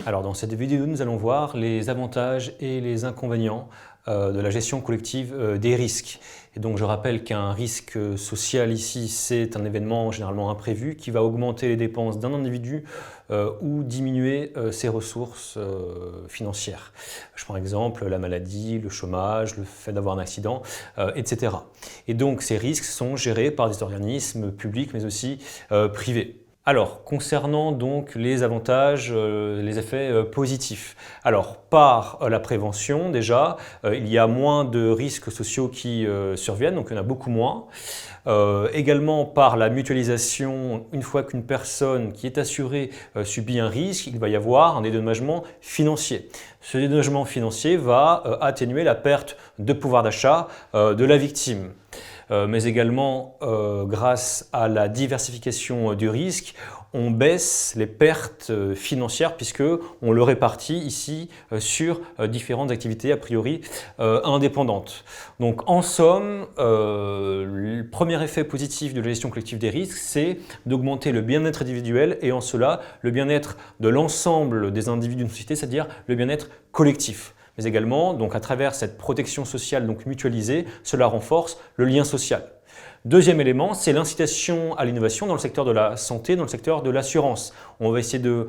Alors dans cette vidéo, nous allons voir les avantages et les inconvénients de la gestion collective des risques. Et donc je rappelle qu'un risque social ici, c'est un événement généralement imprévu qui va augmenter les dépenses d'un individu ou diminuer ses ressources financières. Je prends exemple la maladie, le chômage, le fait d'avoir un accident, etc. Et donc ces risques sont gérés par des organismes publics mais aussi privés. Alors, concernant donc les avantages, les effets positifs. Alors, par la prévention déjà, il y a moins de risques sociaux qui surviennent, donc il y en a beaucoup moins. Également par la mutualisation, une fois qu'une personne qui est assurée subit un risque, il va y avoir un dédommagement financier. Ce dédommagement financier va atténuer la perte de pouvoir d'achat de la victime. Mais également grâce à la diversification du risque, on baisse les pertes financières puisqu'on le répartit ici sur différentes activités a priori indépendantes. Donc en somme, le premier effet positif de la gestion collective des risques, c'est d'augmenter le bien-être individuel et en cela le bien-être de l'ensemble des individus d'une société, c'est-à-dire le bien-être collectif. Mais également, donc à travers cette protection sociale donc mutualisée, cela renforce le lien social. Deuxième élément, c'est l'incitation à l'innovation dans le secteur de la santé, dans le secteur de l'assurance. On va essayer de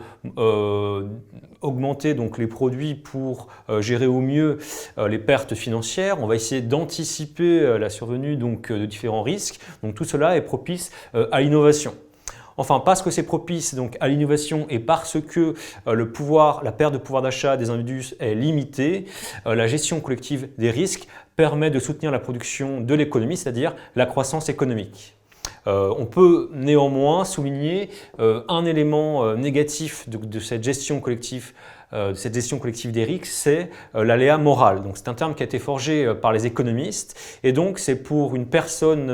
augmenter donc les produits pour gérer au mieux les pertes financières. On va essayer d'anticiper la survenue donc, de différents risques. Donc tout cela est propice à l'innovation. Enfin, parce que c'est propice donc, à l'innovation et parce que la perte de pouvoir d'achat des individus est limitée, la gestion collective des risques permet de soutenir la production de l'économie, c'est-à-dire la croissance économique. On peut néanmoins souligner un élément négatif de cette gestion collective des risques, c'est l'aléa moral. C'est un terme qui a été forgé par les économistes et donc c'est pour une personne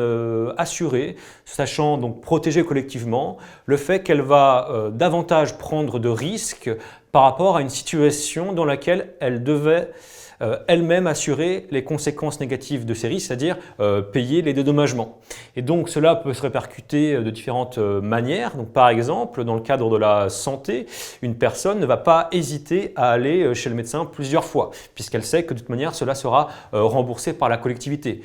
assurée, sachant donc protéger collectivement, le fait qu'elle va davantage prendre de risques par rapport à une situation dans laquelle elle devait elle-même assurer les conséquences négatives de ces risques, c'est-à-dire payer les dédommagements. Et donc cela peut se répercuter de différentes manières. Donc, par exemple, dans le cadre de la santé, une personne ne va pas hésiter à aller chez le médecin plusieurs fois, puisqu'elle sait que de toute manière cela sera remboursé par la collectivité.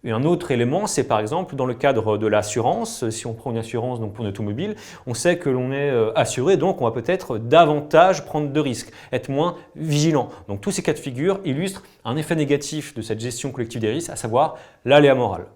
Et un autre élément, c'est par exemple dans le cadre de l'assurance. Si on prend une assurance donc pour une automobile, on sait que l'on est assuré, donc on va peut-être davantage prendre de risques, être moins vigilant. Donc tous ces cas de figure illustrent un effet négatif de cette gestion collective des risques, à savoir l'aléa moral.